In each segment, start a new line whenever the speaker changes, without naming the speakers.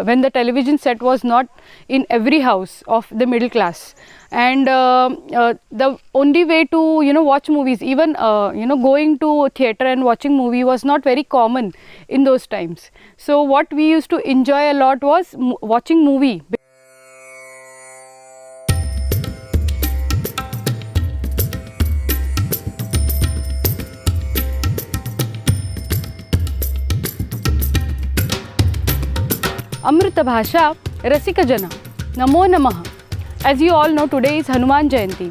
when the television set was not in every house of the middle class, and the only way to watch movies, even going to theatre and watching movie was not very common in those times. So what we used to enjoy a lot was watching movie. Amrutbhasha Rasikjan, Namo Namaha. As you all know, today is Hanuman Jayanti.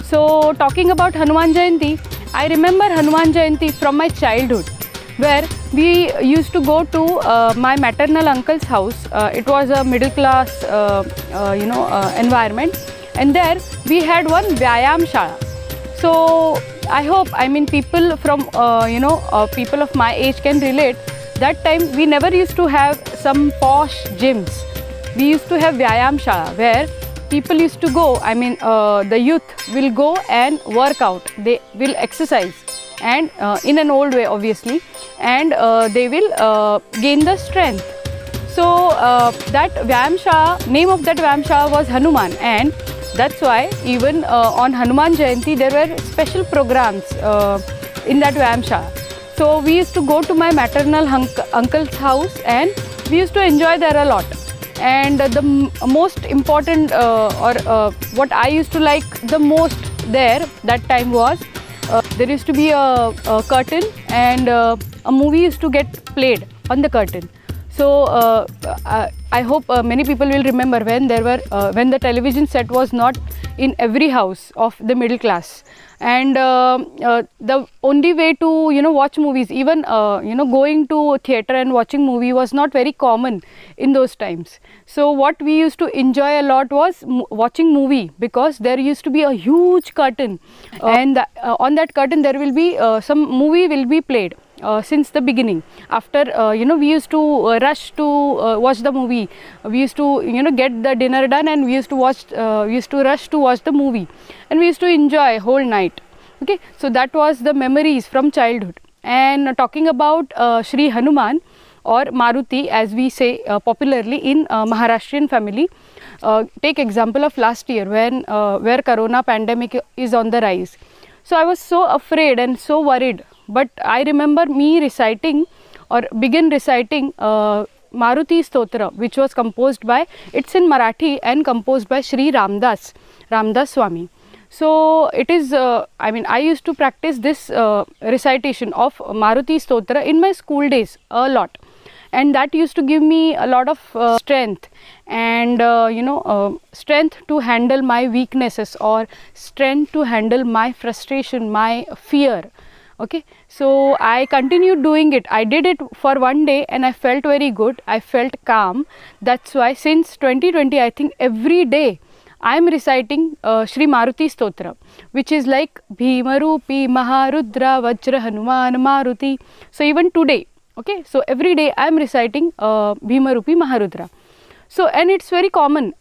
So talking about Hanuman Jayanti, I remember Hanuman Jayanti from my childhood, where we used to go to my maternal uncle's house. It was a middle class environment, and there we had one Vyayam Shala. So I hope, people from people of my age can relate. That time we never used to have some posh gyms. We used to have Vyayam Shala, where people used to go, the youth will go and work out. They will exercise, and in an old way obviously, and they will gain the strength. So that Vyayam Shala, name of that Vyayam Shala was Hanuman, and that's why even on Hanuman Jayanti there were special programs in that Vyayam Shala. So we used to go to my maternal uncle's house, and we used to enjoy there a lot. And the most important what I used to like the most there that time was there used to be a curtain, and a movie used to get played on the curtain. So I hope many people will remember when the television set was not in every house of the middle class, and the only way to watch movies, even going to theatre and watching movie was not very common in those times. So what we used to enjoy a lot was watching movie, because there used to be a huge curtain, and on that curtain there will be some movie will be played. Since the beginning, after we used to rush to watch the movie. We used to get the dinner done, and we used to rush to watch the movie, and we used to enjoy whole night. Okay, so that was the memories from childhood. And talking about Shree Hanuman, or Maruti as we say popularly in Maharashtrian family, take example of last year when where corona pandemic is on the rise. So I was so afraid and so worried. But I remember me reciting Maruti Stotra, which was composed by, it's in Marathi and composed by Shree Ramdas Swami. So it is, I used to practice this recitation of Maruti Stotra in my school days a lot. And that used to give me a lot of strength, and strength to handle my weaknesses, or strength to handle my frustration, my fear. Okay, so I continued doing it. I did it for one day and I felt very good. I felt calm. That's why since 2020, I think every day I am reciting Shree Maruti Stotra, which is like Bhimarupi Maharudra Vajra Hanuman Maruti. So even today, okay, so every day I am reciting Bhimarupi Maharudra. So, and it's very common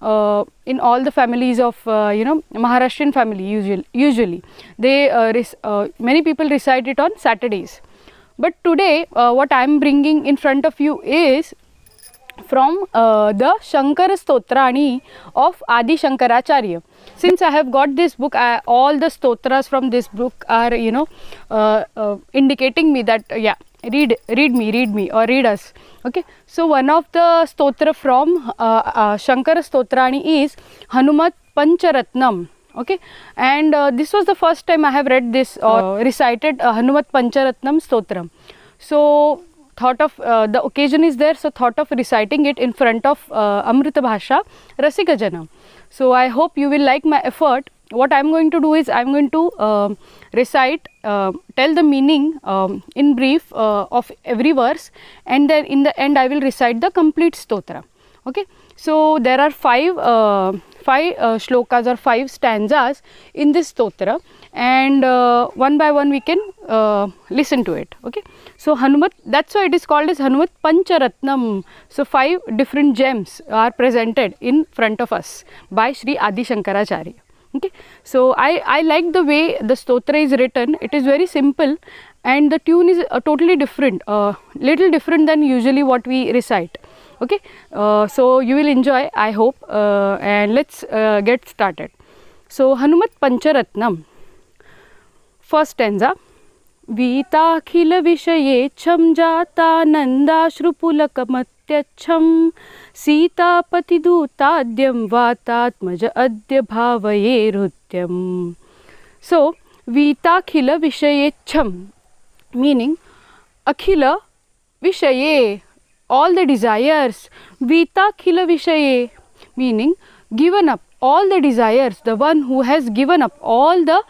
in all the families of Maharashtrian family. Usually they many people recite it on Saturdays. But today what I am bringing in front of you is from the Shankara Stotrani of Adi Shakaracharya. Since I have got this book, all the stotras from this book are indicating me that read me or read us. Okay, so one of the stotra from Shankara Stotrani is HanumatPancharatnam. Okay, and this was the first time I have read this or recited HanumatPancharatnam Stotram. So thought of the occasion is there, so thought of reciting it in front of AmrutBhasha Rasikjan. So I hope you will like my effort. What I am going to do is I am going to recite, tell the meaning in brief of every verse, and then in the end I will recite the complete stotra. Okay, so there are five shlokas or 5 stanzas in this stotra, and one by one we can listen to it. Okay, so Hanumat, that's why it is called as HanumatPancharatnam. So 5 different gems are presented in front of us by Sri Adi Shankaracharya. Okay, so I like the way the stotra is written. It is very simple, and the tune is totally different, little different than usually what we recite. Okay, so you will enjoy, I hope, and let's get started. So HanumatPancharatnam, first stanza. वीताखिल विषयेच्छं जातानन्दाश्रुपुलकमत्यच्छं सीतापतिदूताद्यं वातात्मज अद्य भावये हृत्यम्. So वीताखिल विषयेच्छं meaning akhila vishaye, all the desires. Vitakhila vishaye meaning given up all the desires, the one who has given up all the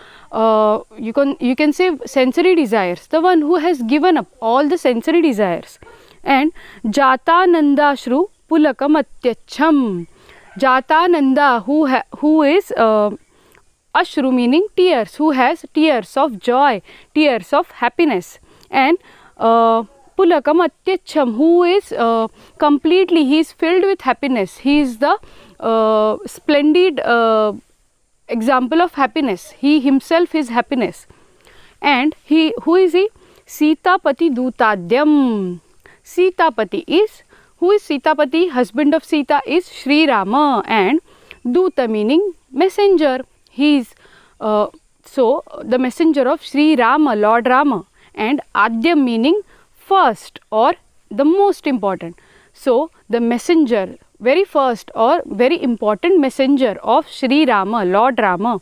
you can say sensory desires, the one who has given up all the sensory desires. And jatanandashru pulakamatyacham, jatananda who is ashru meaning tears, who has tears of joy, tears of happiness. And pulakamatyacham, who is completely, he is filled with happiness, he is the splendid example of happiness, he himself is happiness. And he, who is he? Sitapati dutadyam. Sitapati is, who is Sitapati? Husband of Sita is Sri Rama, and duta meaning messenger, he is so the messenger of Sri Rama, Lord Rama. And adyam meaning first or the most important, so the messenger, very first or very important messenger of Sri Rama, Lord Rama.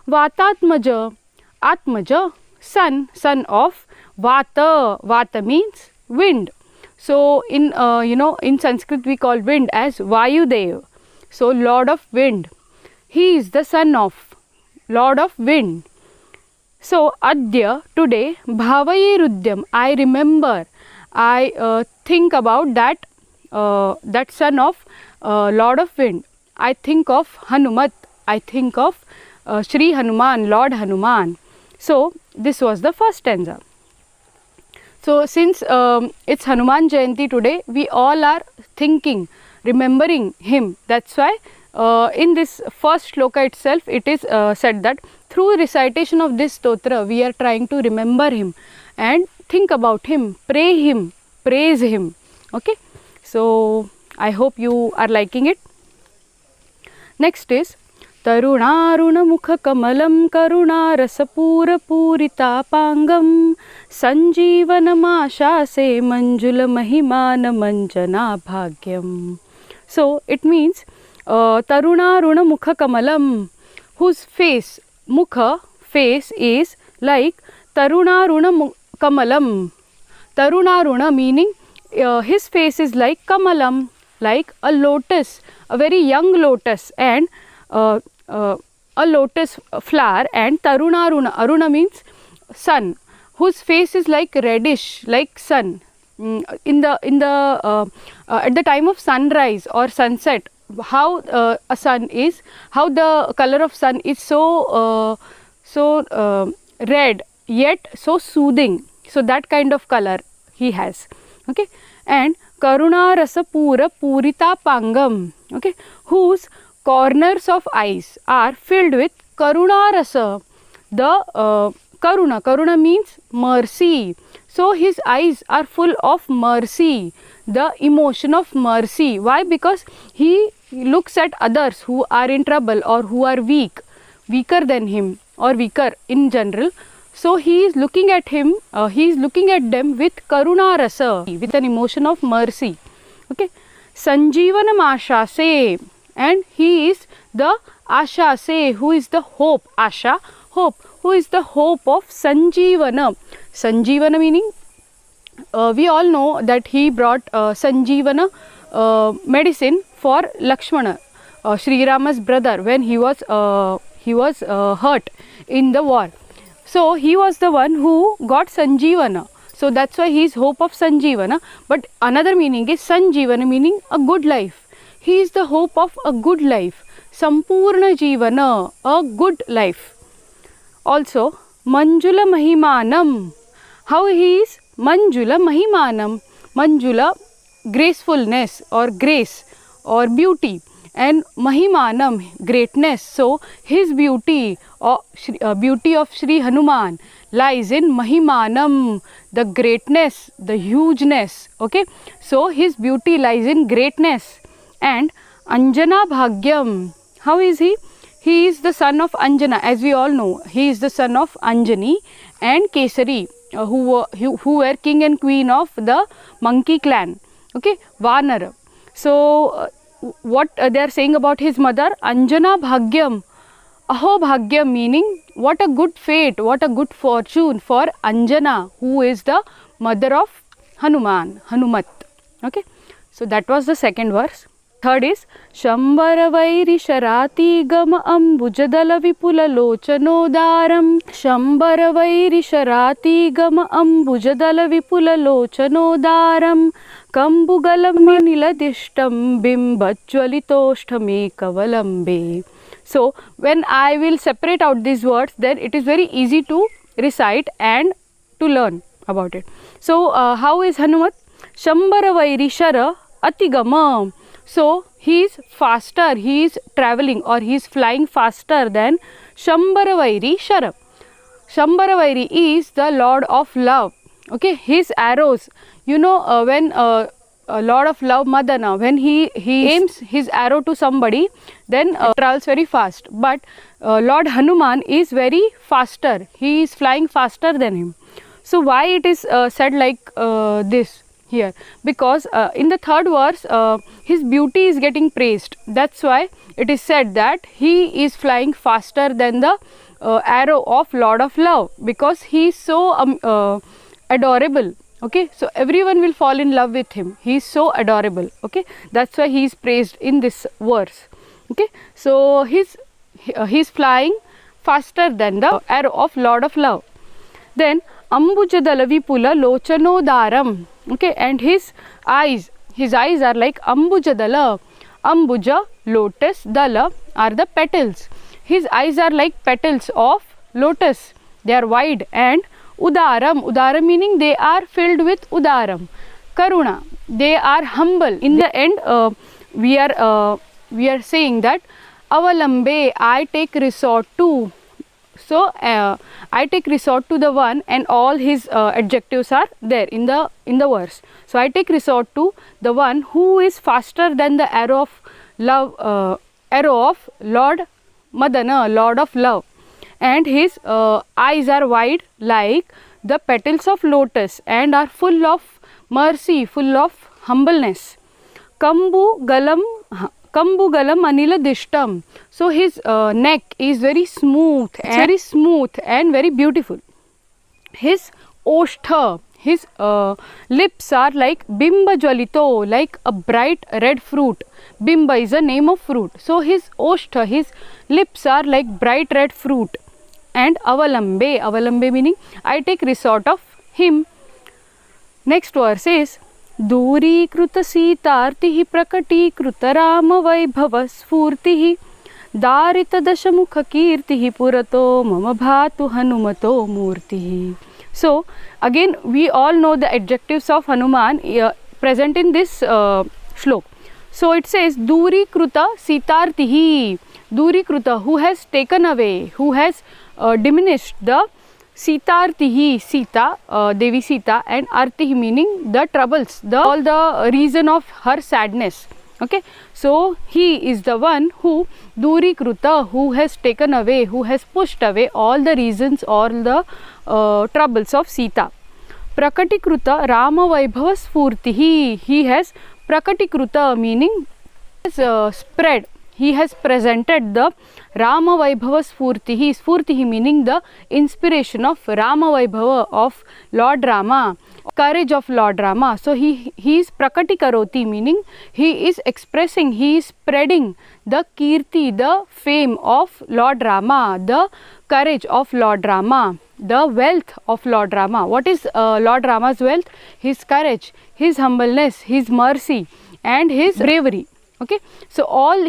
Vatatmaja, Atmaja, son, son of Vata. Vata means wind. So in in Sanskrit we call wind as Vayudev. So Lord of wind, he is the son of Lord of wind. So adya, today, bhavaye rudyam, I remember, I think about that that son of Lord of wind. I think of Hanumat, I think of Shri Hanuman, Lord Hanuman. So this was the first stanza. So since it's Hanuman Jayanti today, we all are thinking, remembering him. That's why in this first shloka itself it is said that through recitation of this stotra we are trying to remember him and think about him, pray him, praise him. Okay, so I hope you are liking it. Next is Tarunaruna mukha kamalam karuna rasapura purita pangam sanjeevanam se manjula mahimana manjana bhagyam. So it means Tarunaruna mukha kamalam, whose face, mukha, face is like Tarunaruna kamalam. Tarunaruna meaning his face is like kamalam, like a lotus, a very young lotus, and a lotus flower. And Tarunaruna, Aruna means sun, whose face is like reddish, like sun. In the at the time of sunrise or sunset, how a sun is, how the color of sun is so red yet so soothing, so that kind of color he has. Okay, and karuna rasa pura purita pangam, okay, whose corners of eyes are filled with karuna rasa, the karuna means mercy, so his eyes are full of mercy, the emotion of mercy. Why? Because he looks at others who are in trouble or who are weaker than him or weaker in general. So he is looking at him, he is looking at them with karuna rasa, with an emotion of mercy. Okay, sanjeevanam ashase, and he is the ashase, who is the hope, asha, hope, who is the hope of sanjeevana. Sanjeevana meaning we all know that he brought sanjeevana medicine for Lakshmana, Sri Rama's brother, when he was hurt in the war. So he was the one who got sanjeevana. So that's why he is hope of sanjeevana. But another meaning is sanjeevana meaning a good life. He is the hope of a good life. Sampurna jeevana, a good life. Also manjula mahimanam. How he is? Manjula mahimanam. Manjula, gracefulness or grace or beauty, and Mahimanam, greatness. So his beauty, or beauty of Sri Hanuman lies in Mahimanam, the greatness, the hugeness. Okay, so his beauty lies in greatness. And Anjana Bhagyam, how is he? He is the son of Anjana, as we all know. He is the son of Anjani and Kesari, who were king and queen of the monkey clan. Okay, Vanar. So what they are saying about his mother? Anjana Bhagyam, Aho Bhagyam, meaning what a good fate, what a good fortune for Anjana, who is the mother of Hanuman, Hanumat. Okay, so that was the second verse. Third is Shambara Vairi Sharati Gama Ambujadala Vipula Lochanodaram. Shambara Vairi Sharati Gama Ambujadala Vipula Lochanodaram. Kambugalam Niladishtam Bimbajwalitoshtame Kavalambe. So when I will separate out these words, then it is very easy to recite and to learn about it. So how is Hanumat? Shambara Vairi Shara Atigama. So he is faster, he is traveling or he is flying faster than Shambara Vairi Shara. Shambara Vairi is the Lord of Love. Okay, his arrows, you know, when Lord of Love Madana, when he aims his arrow to somebody, then travels very fast. But Lord Hanuman is very faster, he is flying faster than him. So why it is said like this here? Because in the third verse his beauty is getting praised. That's why it is said that he is flying faster than the arrow of Lord of Love, because he is so adorable. Okay, so everyone will fall in love with him, he is so adorable. Okay, that's why he is praised in this verse. Okay, so he's flying faster than the arrow of Lord of Love. Then Ambujadala Vipula Lochanodaram. Okay, and his eyes are like Ambujadala. Ambuja, lotus, Dala are the petals. His eyes are like petals of lotus, they are wide. And Udaram meaning they are filled with Udaram. Karuna, they are humble. In the end we are saying that Avalambe, I take resort to. So I take resort to the one, and all his adjectives are there in the verse. So I take resort to the one who is faster than the arrow of love, arrow of Lord Madana, Lord of Love. And his eyes are wide like the petals of lotus and are full of mercy, full of humbleness. Kambugalam Anila Dishtam. So his neck is very smooth and very beautiful. His oshtha, his lips are like Bimba Jwalito, like a bright red fruit. Bimba is a name of fruit. So his oshtha, his lips are like bright red fruit. And Avalambe meaning I take resort of him. Next verse is Durikruta Sitartihi Prakatikruta Rama Vaibhava Sfurtihi Darita Dashamukha Kirtihi Purato Mama Bhatu Hanumato Murtihi. So again we all know the adjectives of Hanuman present in this shlok. So it says Durikruta Sitartihi. Durikruta, who has taken away, who has diminished the Sitartihi, Sita, Devi Sita, and Artihi meaning the troubles, all the reason of her sadness. Okay, so he is the one who Durikruta, who has taken away, who has pushed away all the reasons, all the troubles of Sita. Prakatikruta Rama Vaibhava Sfurtihi, he has Prakatikruta meaning has spread. He has presented the Rama Vaibhava Sfurtihi. Sfurtihi meaning the inspiration of Rama Vaibhava, of Lord Rama, courage of Lord Rama. So he is Prakati Karoti, meaning he is expressing, he is spreading the Kirti, the fame of Lord Rama, the courage of Lord Rama, the wealth of Lord Rama. What is Lord Rama's wealth? His courage, his humbleness, his mercy and his bravery. Okay, so all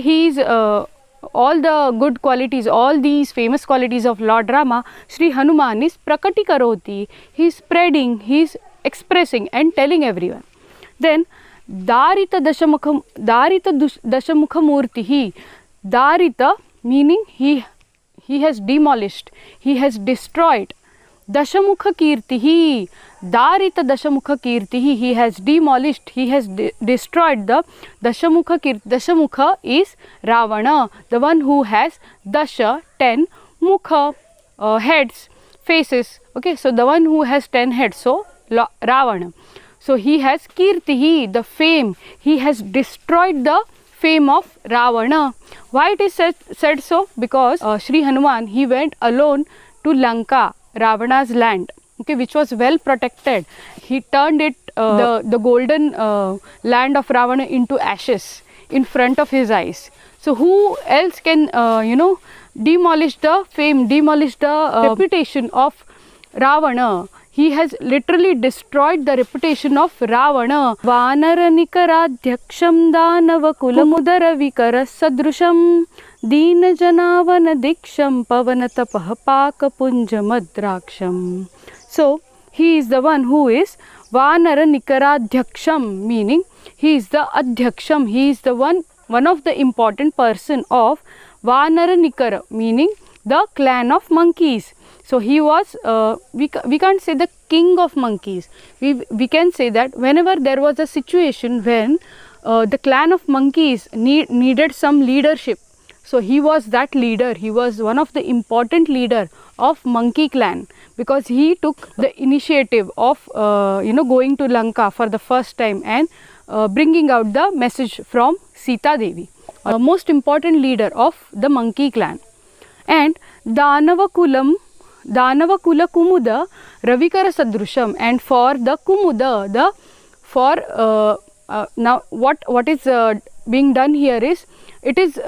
the good qualities, all these famous qualities of Lord Rama, Sri Hanuman is Prakati Karoti. He is spreading, he is expressing and telling everyone. Then Darita Dashamukha Murtihi. Darita meaning he has demolished, he has destroyed. Dashamukha Kirtihi. Darita Dashamukha Kirtihi. He has demolished, he has destroyed the Dashamukha Kirti. Dashamukha is Ravana, the one who has Dasha, 10, Mukha, heads, faces. Okay, so the one who has 10 heads, so Ravana. So he has Kirtihi, the fame. He has destroyed the fame of Ravana. Why it is said so? Because Sri Hanuman, he went alone to Lanka, Ravana's land, okay, which was well protected. He turned it, the golden land of Ravana into ashes in front of his eyes. So who else can, demolish the fame, demolish the reputation of Ravana? He has literally destroyed the reputation of Ravana. Vanaranikaradyaksham danava kulamudara vikara sadrusham dina janavana diksham pavanatapah pakapunjamadraksham. So, he is the one who is Vanaranikaradyaksham, meaning he is the Adhyaksham, he is the one of the important person of Vanaranikara, meaning the clan of monkeys. So he was, we can't say the king of monkeys. We can say that whenever there was a situation when the clan of monkeys needed some leadership, so he was that leader. He was one of the important leader of monkey clan, because he took the initiative of going to Lanka for the first time and bringing out the message from Sita Devi, most important leader of the monkey clan. And Danava Kula Kumuda Ravikara Sadrusham, and for the Kumuda, now what is being done here is, it is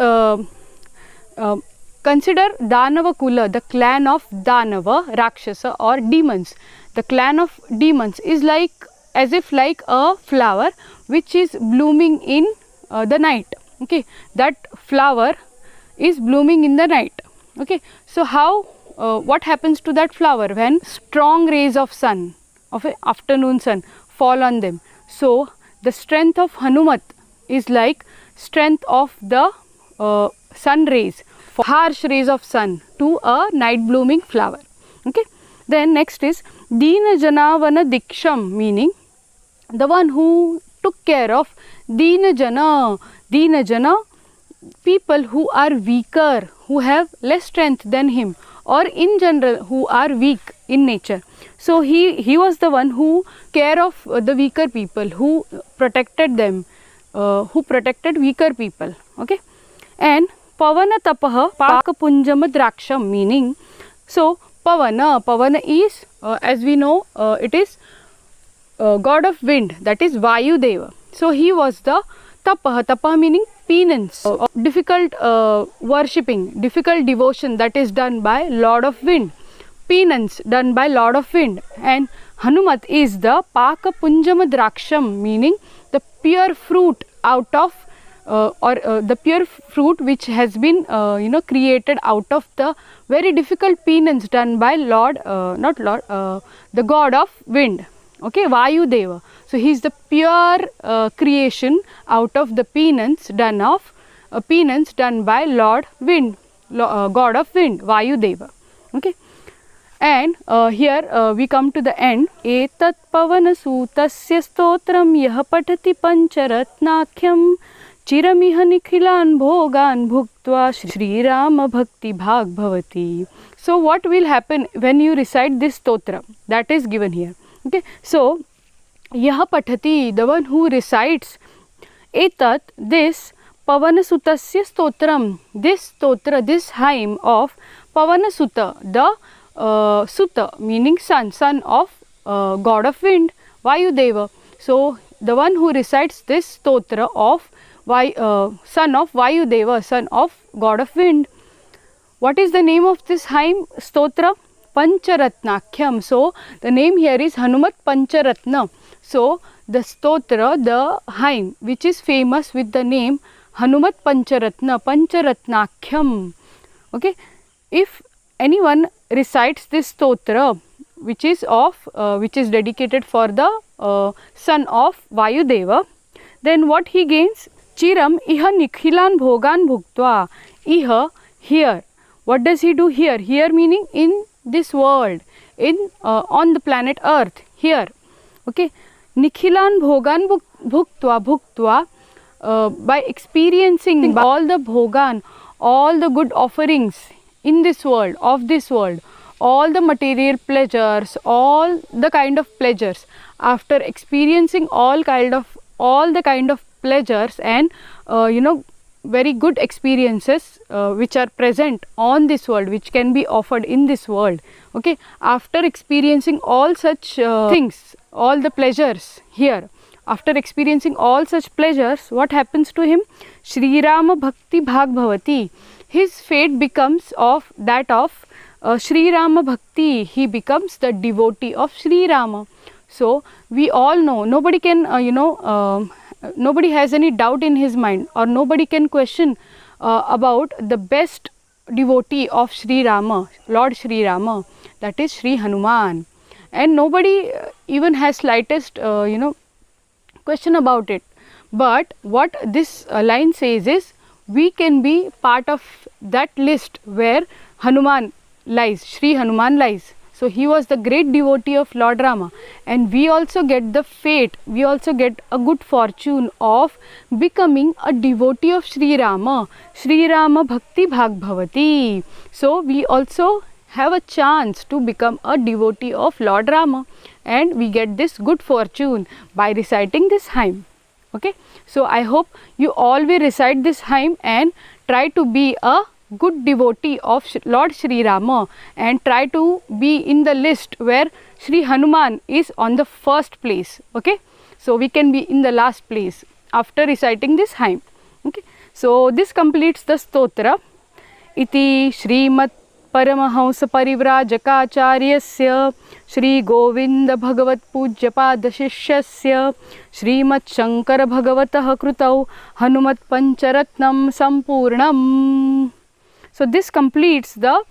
consider Danava Kula, the clan of Danava, Rakshasa or demons. The clan of demons is like, as if like a flower which is blooming in the night. Okay, that flower is blooming in the night. Okay, so how, what happens to that flower when strong rays of sun, of a afternoon sun, fall on them? So the strength of Hanumat is like strength of the sun rays, harsh rays of sun to a night blooming flower. Okay, then next is Dina Janavana Diksham, meaning the one who took care of Dina Jana. Dina Jana, people who are weaker, who have less strength than him, or in general who are weak in nature. So he was the one who care of the weaker people, who protected them, who protected weaker people. Okay, and Pavana Tapaha Pakapunjamadraksham, meaning, so Pavana is, as we know, it is god of wind, that is Vayu Deva. So he was the Tapaha meaning penance, difficult worshipping, difficult devotion that is done by Lord of Wind, penance done by Lord of Wind. And Hanumat is the Pakapunjamadraksham, meaning the pure fruit out of the pure fruit which has been created out of the very difficult penance done by the god of wind. Okay, Vayu Deva. So he is the pure creation out of the penance done by Lord Wind, god of wind, Vayu Deva. Okay, and here we come to the end. Etat pavana sutasya stotram yah patati pancharatnakhyam chiramiha nikhilan bhogan bhuktva Shri Rama bhakti bhag bhavati. So what will happen when you recite this stotra? That is given here. Okay, so Yaha Patati, the one who recites, Etat, this Pavanasutasya Stotram, this stotra, this hymn of Pavanasuta, the Suta meaning son of god of wind, Vayudeva. So the one who recites this stotra of son of Vayudeva, son of god of wind. What is the name of this hymn stotra? Pancharatnakhyam. So the name here is HanumatPancharatnam. So the stotra, the hymn which is famous with the name HanumatPancharatnam, Pancharatnakhyam. Okay, if anyone recites this stotra which is dedicated for the son of Vayudeva, then what he gains? Chiram iha nikhilan bhogan bhuktva. Iha, here. What does he do here? Here meaning in this world, on the planet Earth, here. Okay. Nikhilan bhogan bhuktva, by experiencing all the bhogan, all the good offerings in this world, of this world, all the material pleasures, all the kind of pleasures, after experiencing all the kind of pleasures and very good experiences which are present on this world, which can be offered in this world. Okay, after experiencing all such things, all the pleasures here, after experiencing all such pleasures, what happens to him? Shri Rama Bhakti Bhag Bhavati. His fate becomes of that of Shri Rama Bhakti. He becomes the devotee of Shri Rama. So we all know, nobody can nobody has any doubt in his mind, or nobody can question about the best devotee of Shri Rama, Lord Shri Rama, that is Shri Hanuman. And nobody even has slightest question about it. But what this line says is, we can be part of that list where Hanuman lies, Shri Hanuman lies. So he was the great devotee of Lord Rama, and we also get the fate, we also get a good fortune of becoming a devotee of Shri Rama Bhakti Bhag Bhavati. So we also have a chance to become a devotee of Lord Rama, and we get this good fortune by reciting this hymn. Okay, so I hope you all will recite this hymn and try to be a good devotee of Lord Shri Rama, and try to be in the list where Shri Hanuman is on the first place. Okay, so we can be in the last place after reciting this hymn. Okay, so this completes the stotra. Iti Srimat Paramahamsa Parivrajakacharyasya Shri Govinda Bhagavat Pujyapad Shishyasya Srimat Shankara Bhagavatah Krutau HanumatPancharatnam Sampurnam. So this completes the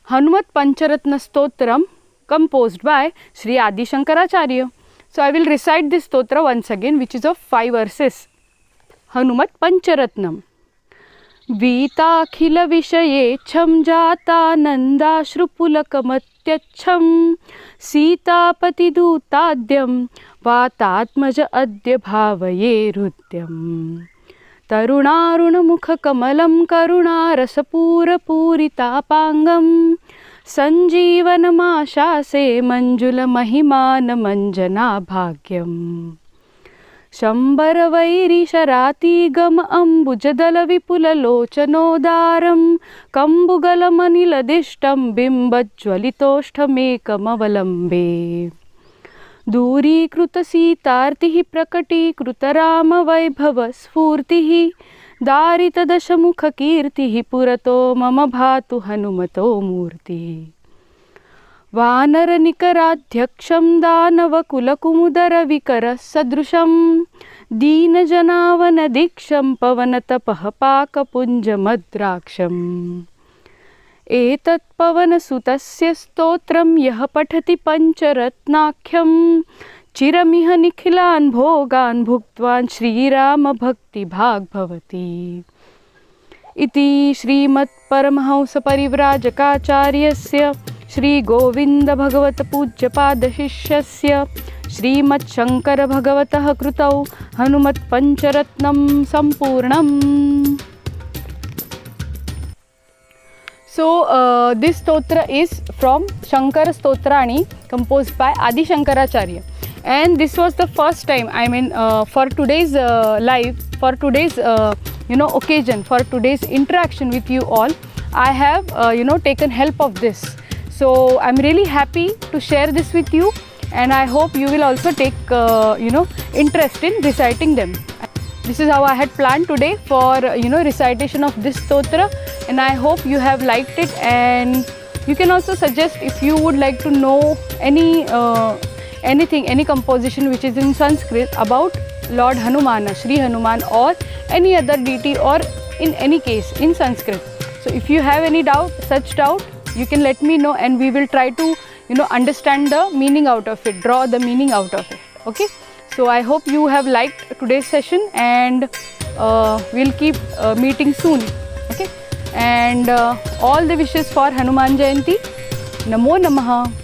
HanumatPancharatna Stotram composed by Sri Adi Shakaracharya. So I will recite this stotra once again, which is of 5 verses. HanumatPancharatnam. Vitakhila Vishayecham Jatanandashrupulakamatyacham Sitapati Dutadyam Vatatmaja Adya Bhavaye Rutyam Tarunaruna Mukha Kamalam Karuna Rasapura Puritapangam Sanjeevanamashase Manjula Mahimana Manjana Bhagyam Shambara Vairi Sharati Gam Ambujadala Vipula Lochanodaram Kambugala Manila Dishtam Bimbajwalitoshtamekam Avalambe Duri Kruta Sitartihi Prakati Krutarama Vaibhava Sfurtihi Darita Dashamukha Kirtihi Purato Mama Bhatu Hanumato Murti Vanara Nikaradhyaksham Danava Kulakumudara Vikara Sadrusham Dina Janavana Diksham Pavanata Pahapaka Punja Madraksham Etat Pavana Sutasya Stotram Yaha Pathati Pancharatnakhyam Chiramiha Nikhilan Bhogan Bhuktvan Shri Rama Bhakti Bhag Bhavati Iti Srimat Paramahamsa Parivrajakacharyasya Shri Govinda Bhagavata Pujyapad Shishyasya Srimat Shankara Bhagavatah Krutau HanumatPancharatnam Sampurnam. So this stotra is from Shankara Stotrani, composed by Adi Shankaracharya, and this was the first time, I mean for today's live, for today's occasion, for today's interaction with you all, I have taken help of this. So I am really happy to share this with you, and I hope you will also take interest in reciting them. This is how I had planned today for recitation of this stotra, and I hope you have liked it. And you can also suggest if you would like to know any composition which is in Sanskrit about Lord Hanumana, Shri Hanuman, or any other deity, or in any case in Sanskrit. So if you have any doubt, such doubt, you can let me know, and we will try to understand the meaning out of it, draw the meaning out of it. Okay. So I hope you have liked today's session, and we'll keep meeting soon. Okay, and all the wishes for Hanuman Jayanti. Namo Namaha.